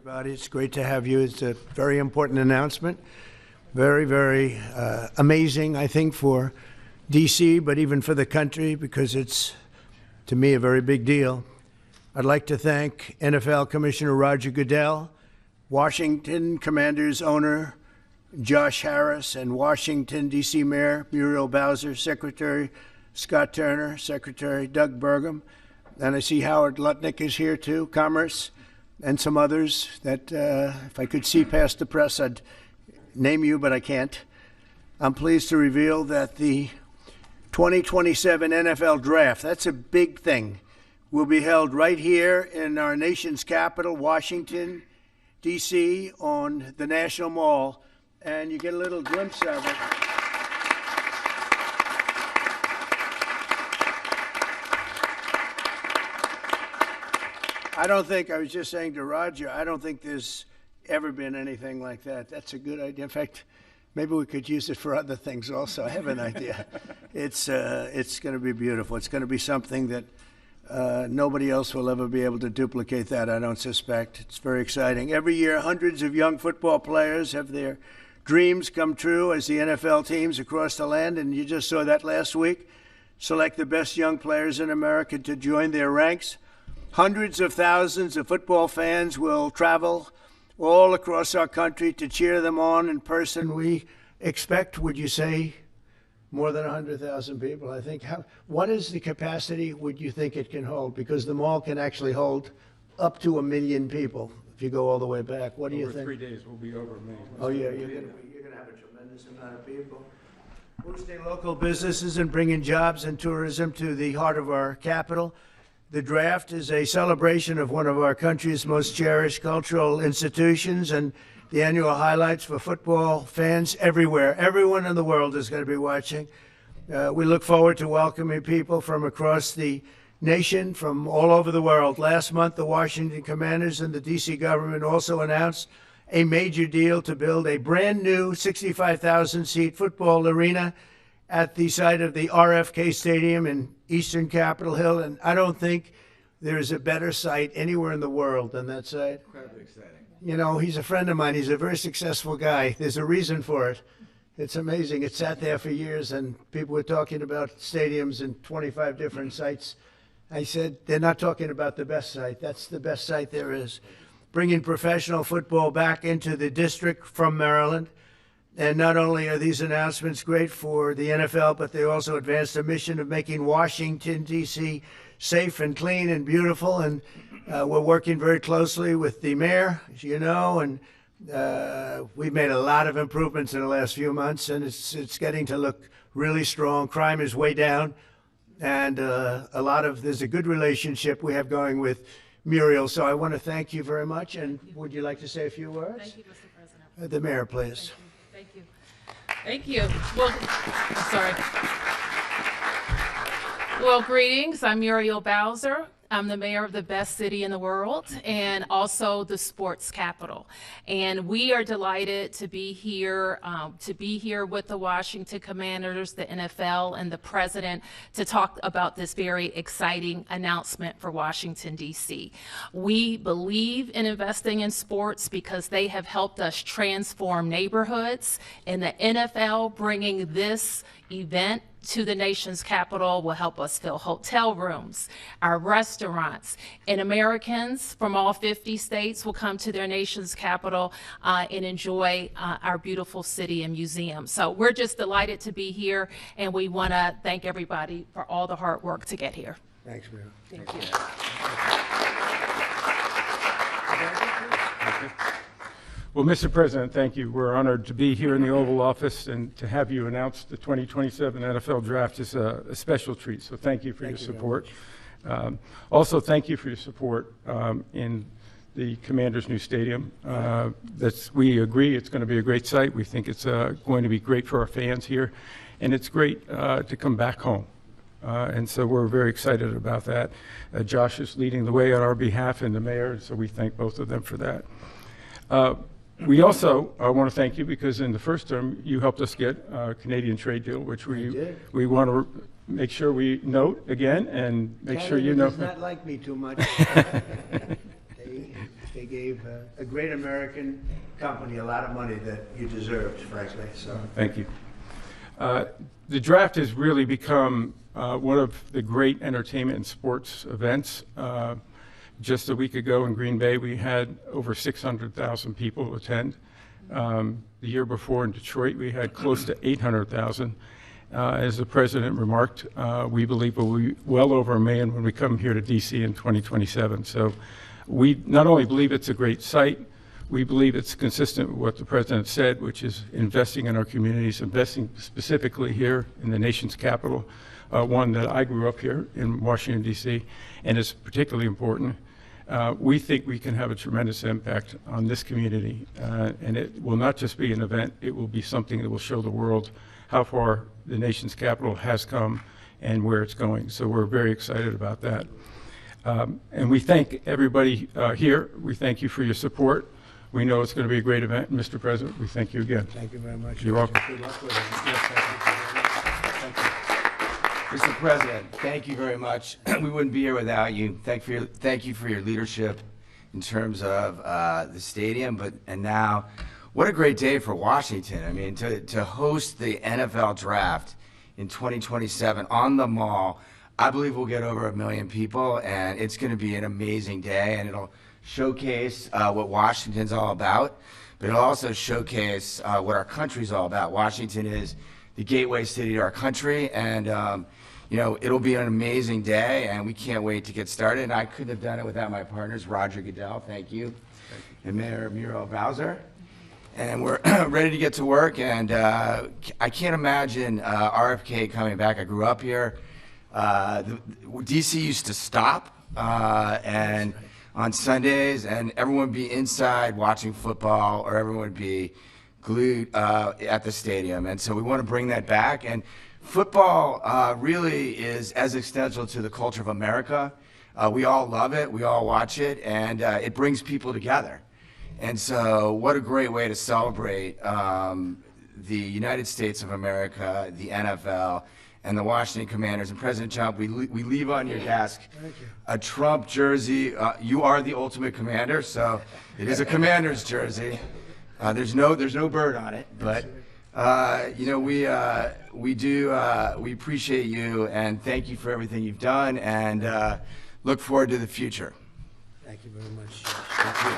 everybody. It's great to have you. It's a very important announcement. Very, very amazing, I think, for D.C., but even for the country, because it's, to me, a very big deal. I'd like to thank NFL Commissioner Roger Goodell, Washington Commanders owner Josh Harris, and Washington, D.C. Mayor Muriel Bowser, Secretary Scott Turner, Secretary Doug Burgum, and I see Howard Lutnick is here too, Commerce, and some others that if I could see past the press, I'd name you, but I can't. I'm pleased to reveal that the 2027 NFL Draft, that's a big thing, will be held right here in our nation's capital, Washington, D.C., on the National Mall, and you get a little glimpse of it. I was just saying to Roger, I don't think there's ever been anything like that. That's a good idea. In fact, maybe we could use it for other things also. I have an idea. It's going to be beautiful. It's going to be something that nobody else will ever be able to duplicate that, I don't suspect. It's very exciting. Every year, hundreds of young football players have their dreams come true as the NFL teams across the land, and you just saw that last week, select the best young players in America to join their ranks. Hundreds of thousands of football fans will travel all across our country to cheer them on in person. We expect, would you say, more than 100,000 people, I think. What is the capacity would you think it can hold? Because the mall can actually hold up to 1 million people if you go all the way back. What do you think? Over 3 days, we'll be over 1 million. Oh, yeah, you're going to have a tremendous amount of people. Boosting local businesses and bringing jobs and tourism to the heart of our capital. The draft is a celebration of one of our country's most cherished cultural institutions and the annual highlights for football fans everywhere. Everyone in the world is going to be watching. We look forward to welcoming people from across the nation, from all over the world. Last month, the Washington Commanders and the D.C. government also announced a major deal to build a brand new 65,000-seat football arena at the site of the RFK Stadium in eastern Capitol Hill, and I don't think there's a better site anywhere in the world than that site. Incredibly exciting. You know, he's a friend of mine. He's a very successful guy. There's a reason for it. It's amazing. It sat there for years, and people were talking about stadiums in 25 different sites. I said, they're not talking about the best site. That's the best site there is. Bringing professional football back into the district from Maryland. And not only are these announcements great for the NFL, but they also advance the mission of making Washington, D.C. safe and clean and beautiful. And we're working very closely with the mayor, as you know, and we've made a lot of improvements in the last few months, and it's getting to look really strong. Crime is way down, and there's a good relationship we have going with Muriel. So I want to thank you very much. And would you like to say a few words? Thank you, Mr. President. The mayor, please. Thank you. Thank you. Well, sorry. Well, greetings. I'm Muriel Bowser. I'm the mayor of the best city in the world and also the sports capital. And we are delighted to be here with the Washington Commanders, the NFL, and the president to talk about this very exciting announcement for Washington, D.C. We believe in investing in sports because they have helped us transform neighborhoods, and the NFL bringing this event to the nation's capital will help us fill hotel rooms, our restaurants, and Americans from all 50 states will come to their nation's capital and enjoy our beautiful city and museum. So we're just delighted to be here, and we want to thank everybody for all the hard work to get here. Thanks, Mayor. Thank you. Well, Mr. President, thank you. We're honored to be here in the Oval Office, and to have you announce the 2027 NFL Draft is a special treat. So thank you for your support. Also, thank you for your support in the Commanders' new stadium. We agree it's going to be a great site. We think it's going to be great for our fans here, and it's great to come back home. And so we're very excited about that. Josh is leading the way on our behalf, and the mayor, so we thank both of them for that. We also want to thank you because in the first term you helped us get a Canadian trade deal, which we want to make sure we note again and make sure you know. Canada does not like me too much. They gave a great American company a lot of money that you deserved, frankly. So Thank you. The draft has really become one of the great entertainment and sports events. Just a week ago in Green Bay, we had over 600,000 people attend. The year before in Detroit, we had close to 800,000. As the president remarked, we believe we'll be well over 1 million when we come here to DC in 2027. So we not only believe it's a great site, we believe it's consistent with what the president said, which is investing in our communities, investing specifically here in the nation's capital, one that I grew up here in Washington, D.C., and is particularly important. We think we can have a tremendous impact on this community, and it will not just be an event, it will be something that will show the world how far the nation's capital has come and where it's going. So we're very excited about that. And we thank everybody here. We thank you for your support. We know it's going to be a great event. Mr. President, we thank you again. thank you very much. You're welcome. Good luck with it. Mr. President, thank you very much. We wouldn't be here without you. Thank you for your leadership in terms of the stadium, and now, what a great day for Washington. I mean, to host the NFL draft in 2027 on the Mall. I believe we'll get over 1 million people, and it's going to be an amazing day, and it'll showcase what Washington's all about, but it'll also showcase what our country's all about. Washington is the gateway city to our country, and you know, it'll be an amazing day, and we can't wait to get started. And I couldn't have done it without my partners, Roger Goodell, thank you, and Mayor Muriel Bowser. And we're ready to get to work, and I can't imagine RFK coming back. I grew up here. DC used to stop and on Sundays, and everyone would be inside watching football, or everyone would be glued at the stadium. And so we want to bring that back. And football really is as essential to the culture of America. We all love it, we all watch it, and it brings people together. And so what a great way to celebrate the United States of America, the NFL, and the Washington Commanders. And President Trump, we leave on your desk a Trump jersey. You are the ultimate commander, so it is a Commander's jersey. There's no bird on it, but you know, we appreciate you, and thank you for everything you've done, and look forward to the future. Thank you very much. Thank you.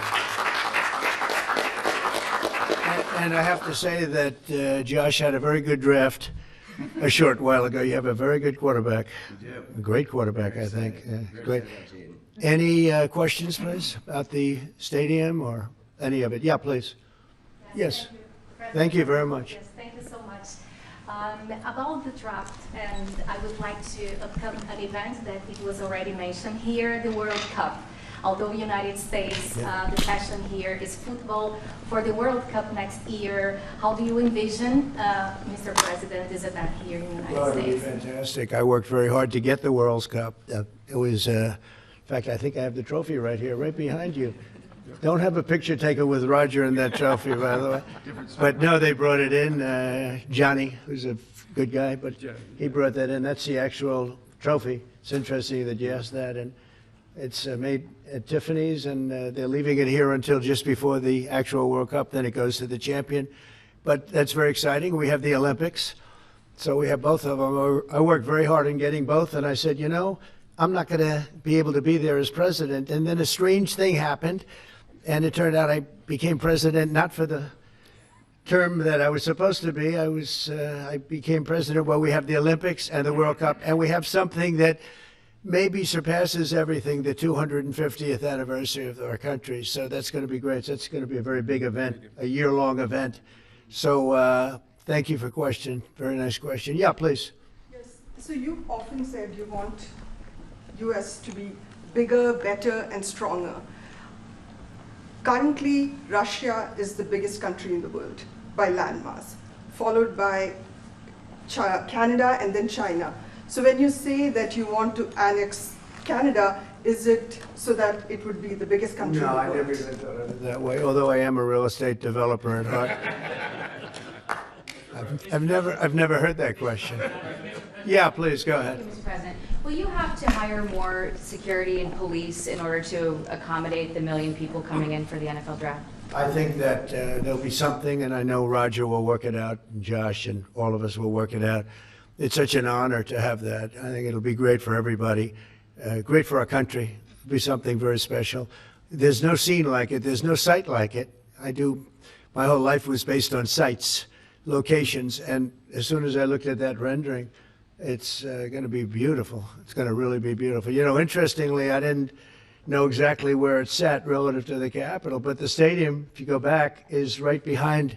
And I have to say that Josh had a very good draft a short while ago. You have a very good quarterback. You do. A great quarterback, I think. Very Great. excited. Any questions, please, about the stadium or any of it? Yeah, please. Yes. Thank you very much. Yes, thank you so much. About the draft, and I would like to upcome an event that it was already mentioned here, the World Cup. Although United States, the passion here is football. For the World Cup next year, how do you envision, Mr. President, this event here in the United Well, it'll be States? fantastic. I worked very hard to get the World Cup. It was, in fact, I think I have the trophy right here, right behind you. Don't have a picture taken with Roger and that trophy, by the way. But no, they brought it in. Johnny, who's a good guy, but he brought that in. That's the actual trophy. It's interesting that you asked that. And it's made at Tiffany's, and they're leaving it here until just before the actual World Cup. Then it goes to the champion. But that's very exciting. We have the Olympics. So we have both of them. I worked very hard in getting both, and I said, you know, I'm not going to be able to be there as president. And then a strange thing happened, and it turned out I became president not for the term that I was supposed to be. I became president while we have the Olympics and the World Cup, and we have something that maybe surpasses everything, the 250th anniversary of our country. So that's going to be great. That's going to be a very big event, a year-long event. So thank you for the question. Very nice question. Yeah, please. Yes. So you've often said you want U.S. to be bigger, better, and stronger. Currently, Russia is the biggest country in the world by landmass, followed by Canada and then China. So when you say that you want to annex Canada, is it so that it would be the biggest country in the No, world? I never even thought of it that way, although I am a real estate developer at heart. I've never heard that question. Yeah, please, go ahead. Thank you, Mr. President. Will you have to hire more security and police in order to accommodate the 1 million people coming in for the NFL draft? I think that there'll be something, and I know Roger will work it out, and Josh and all of us will work it out. It's such an honor to have that. I think it'll be great for everybody, great for our country. It'll be something very special. There's no scene like it. There's no site like it. My whole life was based on sites, locations, and as soon as I looked at that rendering, it's going to be beautiful. It's going to really be beautiful. You know, interestingly, I didn't know exactly where it's sat relative to the Capitol, but the stadium, if you go back, is right behind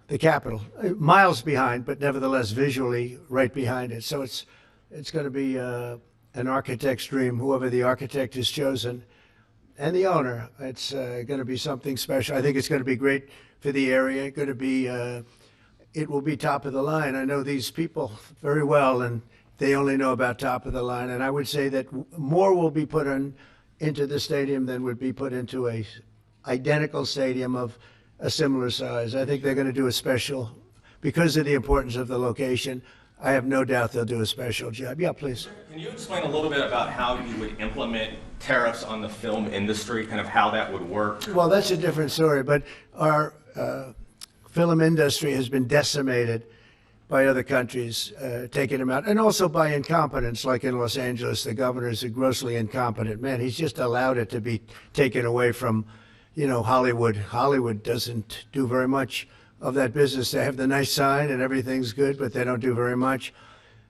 the Capitol, miles behind, but nevertheless visually right behind it. So it's going to be an architect's dream, whoever the architect is chosen, and the owner. It's going to be something special. I think it's going to be great for the area. Going to be, it will be top of the line. I know these people very well, and they only know about top of the line. And I would say that more will be put into the stadium than would be put into a identical stadium of a similar size. I think they're going to do a special, because of the importance of the location. I have no doubt they'll do a special job. Yeah, please. Can you explain a little bit about how you would implement tariffs on the film industry, kind of how that would work? Well, that's a different story, but our film industry has been decimated by other countries taking them out, and also by incompetence, like in Los Angeles. The governor is a grossly incompetent man. He's just allowed it to be taken away from, you know, Hollywood. Hollywood doesn't do very much of that business. They have the nice sign and everything's good, but they don't do very much.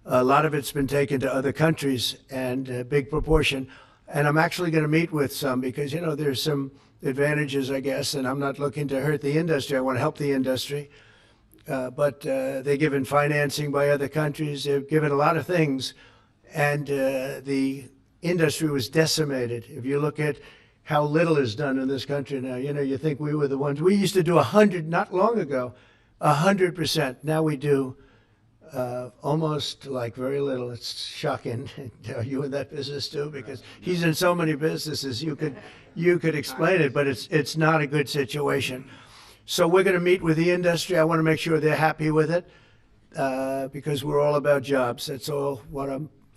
A lot of it's been taken to other countries, and a big proportion. And I'm actually going to meet with some because, you know, there's some advantages, I guess, and I'm not looking to hurt the industry. I want to help the industry. But they're given financing by other countries. They're given a lot of things, and the industry was decimated. If you look at how little is done in this country now, you know, you think we were the ones. We used to do 100, not long ago, 100%. Now we do almost like very little. It's shocking. Are you in that business too? Because he's in so many businesses. You could explain it, but it's not a good situation. So we're going to meet with the industry. I want to make sure they're happy with it because we're all about jobs. That's all what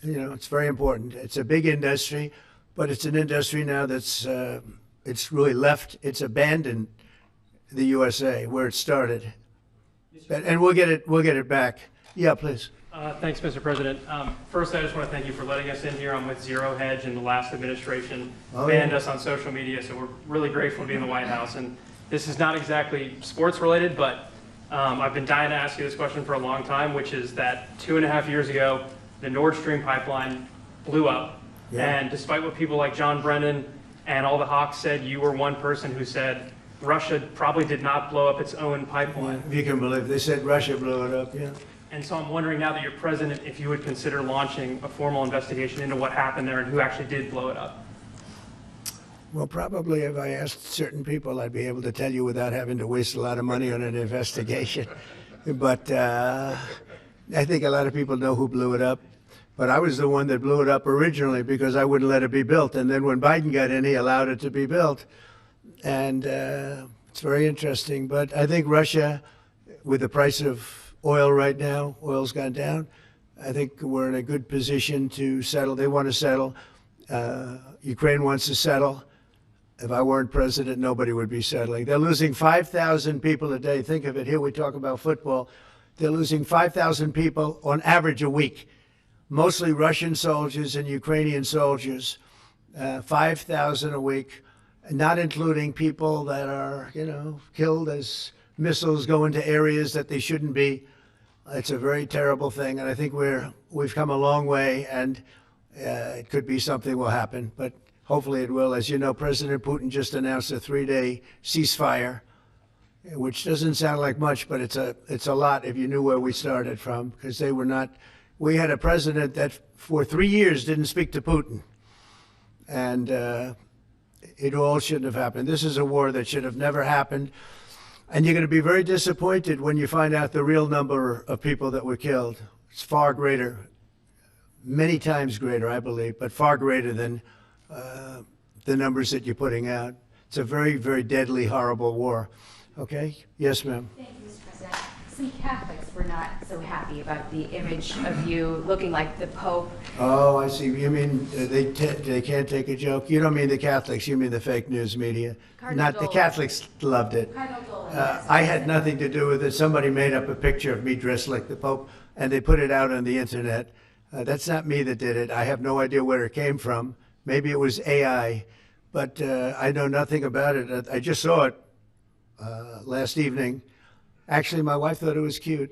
it's very important. It's a big industry, but it's an industry now that's, it's really left, it's abandoned the USA where it started. And we'll get it back. Yeah, please. Thanks, Mr. President. First, I just want to thank you for letting us in here. I'm with Zero Hedge, and the last administration banned us on social media, so we're really grateful to be in the White House. And this is not exactly sports related, but I've been dying to ask you this question for a long time, which is that 2.5 years ago, the Nord Stream pipeline blew up. Yeah. And despite what people like John Brennan and all the hawks said, you were one person who said Russia probably did not blow up its own pipeline. Yeah, if you can believe, they said Russia blew it up, yeah. And so I'm wondering now that you're president, if you would consider launching a formal investigation into what happened there and who actually did blow it up. Well, probably if I asked certain people, I'd be able to tell you without having to waste a lot of money on an investigation. But I think a lot of people know who blew it up. But I was the one that blew it up originally because I wouldn't let it be built. And then when Biden got in, he allowed it to be built. And it's very interesting. But I think Russia, with the price of oil right now, oil's gone down, I think we're in a good position to settle. They want to settle. Ukraine wants to settle. If I weren't president, nobody would be settling. They're losing 5,000 people a day. Think of it. Here we talk about football. They're losing 5,000 people on average a week, mostly Russian soldiers and Ukrainian soldiers, 5,000 a week, not including people that are, killed as missiles go into areas that they shouldn't be. It's a very terrible thing, and I think we've come a long way, and it could be something will happen, but hopefully it will. As you know, President Putin just announced a 3-day ceasefire, which doesn't sound like much, but it's a lot if you knew where we started from, because they were not. We had a president that for 3 years didn't speak to Putin, and it all shouldn't have happened. This is a war that should have never happened, and you're going to be very disappointed when you find out the real number of people that were killed. It's far greater, many times greater, I believe, but far greater than the numbers that you're putting out. It's a very, very deadly, horrible war. Okay? Yes, ma'am. Thank you, Mr. President. some Catholics were not so happy about the image of you looking like the Pope. Oh, I see. You mean they can't take a joke? You don't mean the Catholics, you mean the fake news media. Cardinal Not the Dolan. Catholics loved it. Cardinal Dolan, I had nothing to do with it. Somebody made up a picture of me dressed like the Pope, and they put it out on the internet. That's not me that did it. I have no idea where it came from. Maybe it was AI, but I know nothing about it. I just saw it last evening. Actually, my wife thought it was cute.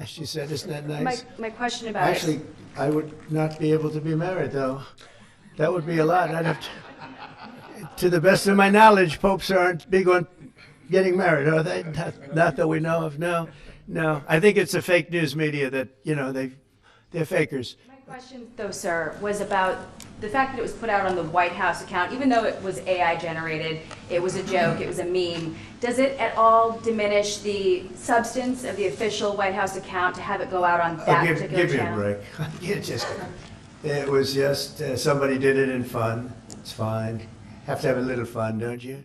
She said, "Isn't that nice?" My question about Actually, I would not be able to be married, though. That would be a lot. I'd have to the best of my knowledge, popes aren't big on getting married, are they? Not that we know of. No. I think it's the fake news media that, they're fakers. My question, though, sir, was about the fact that it was put out on the White House account, even though it was AI generated, it was a joke, it was a meme. Does it at all diminish the substance of the official White House account to have it go out on that particular Give me a channel? break. It was just somebody did it in fun. It's fine. Have to have a little fun, don't you?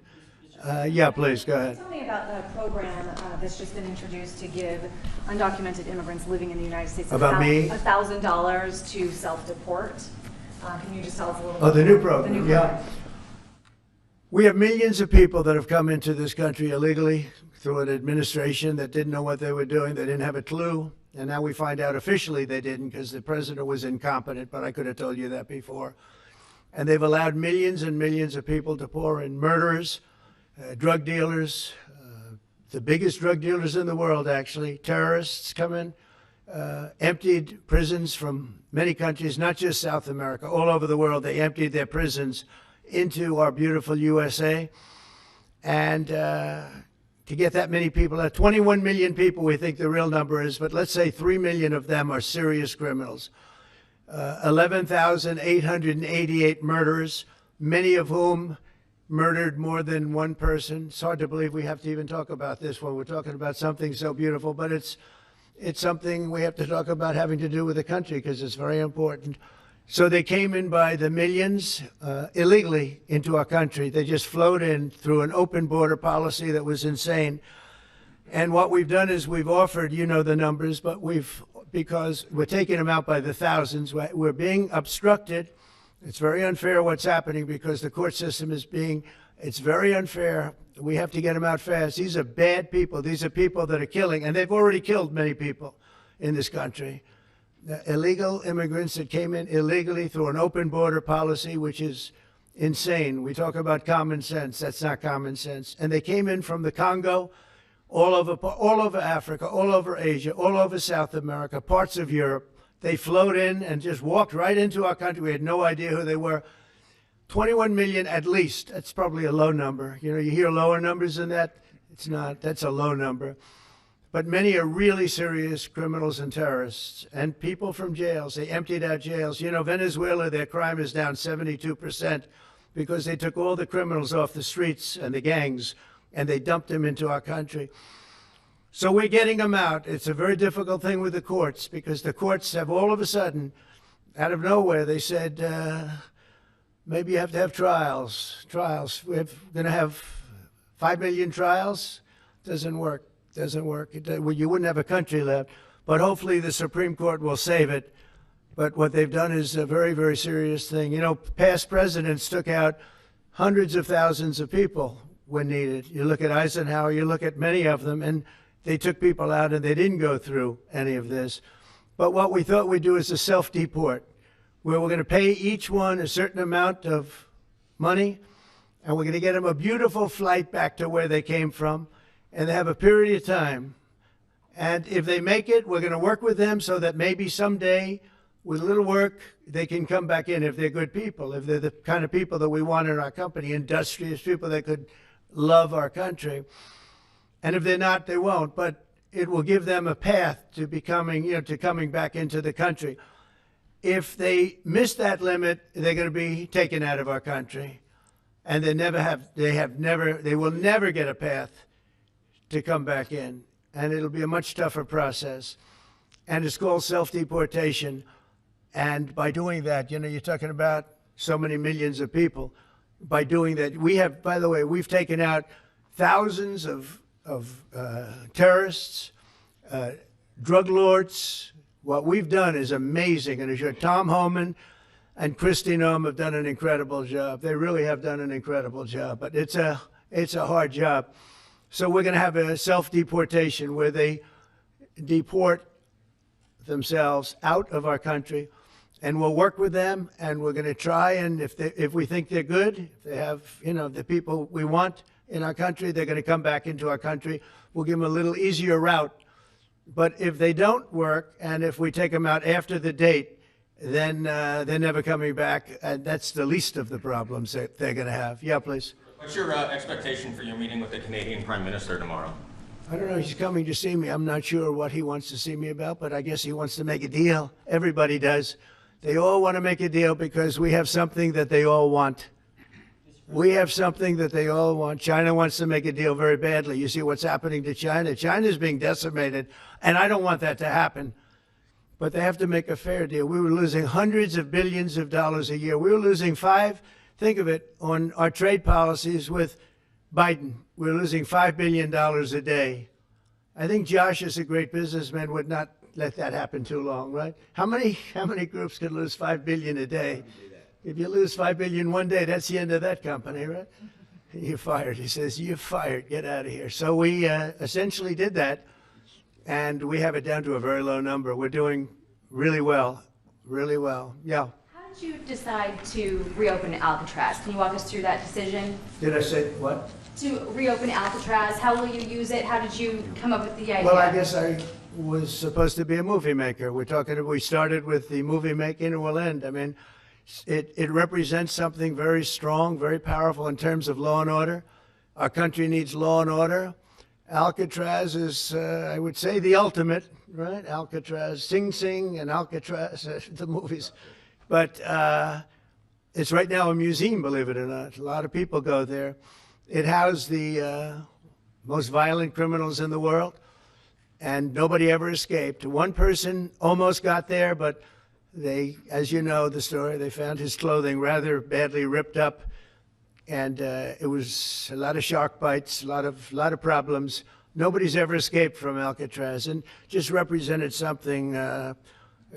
Yeah, please, go ahead. Tell me about the program that's just been introduced to give undocumented immigrants living in the United States About me? $1,000 to self-deport. Can you just tell us a little bit? Oh, the new The program, new yeah. program. We have millions of people that have come into this country illegally through an administration that didn't know what they were doing. They didn't have a clue. And now we find out officially they didn't because the president was incompetent, but I could have told you that before. And they've allowed millions and millions of people to pour in. Murderers, drug dealers, the biggest drug dealers in the world, actually, terrorists come in, emptied prisons from many countries, not just South America, all over the world. They emptied their prisons into our beautiful USA. And to get that many people, 21 million people we think the real number is, but let's say 3 million of them are serious criminals. 11,888 murderers, many of whom murdered more than one person. It's hard to believe we have to even talk about this when we're talking about something so beautiful, but it's something we have to talk about having to do with the country because it's very important. So they came in by the millions illegally into our country. They just flowed in through an open border policy that was insane. And what we've done is we've offered, you know the numbers, but because we're taking them out by the thousands, we're being obstructed. It's very unfair what's happening because the court system it's very unfair. We have to get them out fast. These are bad people. These are people that are killing, and they've already killed many people in this country. Illegal immigrants that came in illegally through an open border policy, which is insane. We talk about common sense. That's not common sense. And they came in from the Congo, all over Africa, all over Asia, all over South America, parts of Europe. They flowed in and just walked right into our country. We had no idea who they were. 21 million at least. That's probably a low number. You hear lower numbers than that. It's not. That's a low number. But many are really serious criminals and terrorists and people from jails. They emptied out jails. Venezuela, their crime is down 72% because they took all the criminals off the streets and the gangs and they dumped them into our country. So we're getting them out. It's a very difficult thing with the courts because the courts have all of a sudden, out of nowhere, they said, maybe you have to have trials. We're going to have 5 million trials. Doesn't work. You wouldn't have a country left. But hopefully the Supreme Court will save it. But what they've done is a very, very serious thing. Past presidents took out hundreds of thousands of people when needed. You look at Eisenhower, you look at many of them, and they took people out and they didn't go through any of this. But what we thought we'd do is a self-deport, where we're going to pay each one a certain amount of money, and we're going to get them a beautiful flight back to where they came from, and they have a period of time. And if they make it, we're going to work with them so that maybe someday, with a little work, they can come back in if they're good people, if they're the kind of people that we want in our company, industrious people that could love our country. And if they're not, they won't. But it will give them a path to coming back into the country. If they miss that limit, they're going to be taken out of our country, and they will never get a path to come back in, and it'll be a much tougher process. And it's called self-deportation. And by doing that, you're talking about so many millions of people. By doing that, we've taken out thousands of terrorists, drug lords. What we've done is amazing, and as your Tom Homan and Christy Noem have done an incredible job. They really have done an incredible job, but it's a hard job. So we're going to have a self-deportation where they deport themselves out of our country, and we'll work with them, and we're going to try, and if we think they're good, if they have, the people we want in our country, they're going to come back into our country. We'll give them a little easier route. But if they don't work, and if we take them out after the date, then they're never coming back, and that's the least of the problems that they're going to have. Yeah, please. What's your expectation for your meeting with the Canadian Prime Minister tomorrow? I don't know. He's coming to see me. I'm not sure what he wants to see me about, but I guess he wants to make a deal. Everybody does. They all want to make a deal because we have something that they all want. We have something that they all want. China wants to make a deal very badly. You see what's happening to China. China's being decimated, and I don't want that to happen. But they have to make a fair deal. We were losing hundreds of billions of dollars a year. We were losing think of it, on our trade policies with Biden. We're losing $5 billion a day. I think Josh, as a great businessman, would not let that happen too long, right? How many groups could lose $5 billion a day? If you lose $5 billion one day, that's the end of that company, right? You're fired. He says, you're fired. Get out of here. So we essentially did that, and we have it down to a very low number. We're doing really well, really well. Yeah. How did you decide to reopen Alcatraz? Can you walk us through that decision? Did I say what? To reopen Alcatraz, how will you use it? How did you come up with the idea? Well, I guess I was supposed to be a movie maker. We started with the movie making, and we'll end. I mean, it represents something very strong, very powerful in terms of law and order. Our country needs law and order. Alcatraz is, I would say, the ultimate, right? Alcatraz, Sing Sing and Alcatraz, the movies. But it's right now a museum, believe it or not. A lot of people go there. It housed the most violent criminals in the world, and nobody ever escaped. One person almost got there, but they, as you know the story, they found his clothing rather badly ripped up, and it was a lot of shark bites, a lot of problems. Nobody's ever escaped from Alcatraz, and just represented something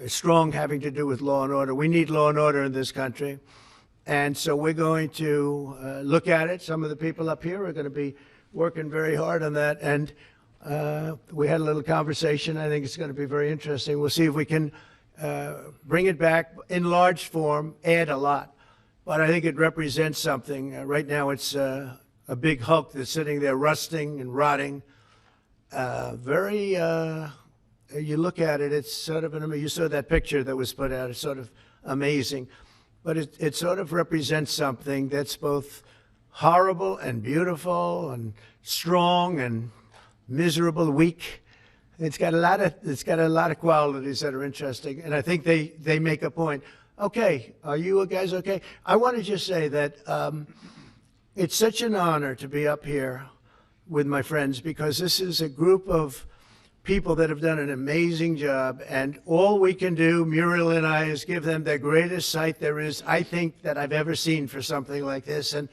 strong having to do with law and order. We need law and order in this country. And so we're going to look at it. Some of the people up here are going to be working very hard on that. And we had a little conversation. I think it's going to be very interesting. We'll see if we can bring it back in large form, add a lot. But I think it represents something. Right now it's a big hulk that's sitting there rusting and rotting. You look at it, it's sort of, you saw that picture that was put out. It's sort of amazing. But it sort of represents something that's both horrible and beautiful and strong and miserable, weak. It's got a lot of qualities that are interesting, and I think they make a point. Okay, are you guys okay? I want to just say that it's such an honor to be up here with my friends, because this is a group of people that have done an amazing job, and all we can do, Muriel and I, is give them the greatest site there is, I think, that I've ever seen for something like this. And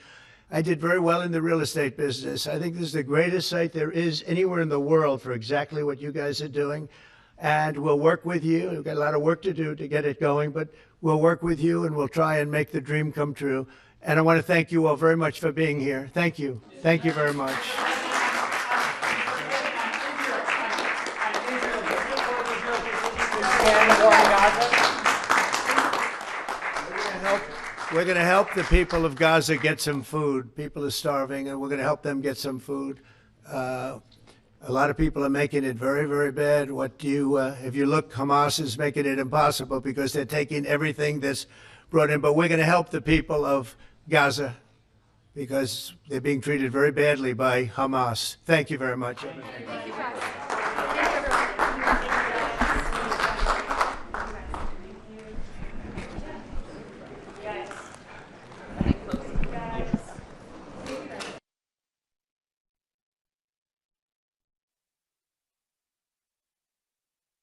I did very well in the real estate business. I think this is the greatest site there is anywhere in the world for exactly what you guys are doing. And we'll work with you. We've got a lot of work to do to get it going, but we'll work with you, and we'll try and make the dream come true. And I want to thank you all very much for being here. Thank you. Thank you very much. We're going to help the people of Gaza get some food. People are starving, and we're going to help them get some food. A lot of people are making it very, very bad. If you look, Hamas is making it impossible because they're taking everything that's brought in. But we're going to help the people of Gaza because they're being treated very badly by Hamas. Thank you very much.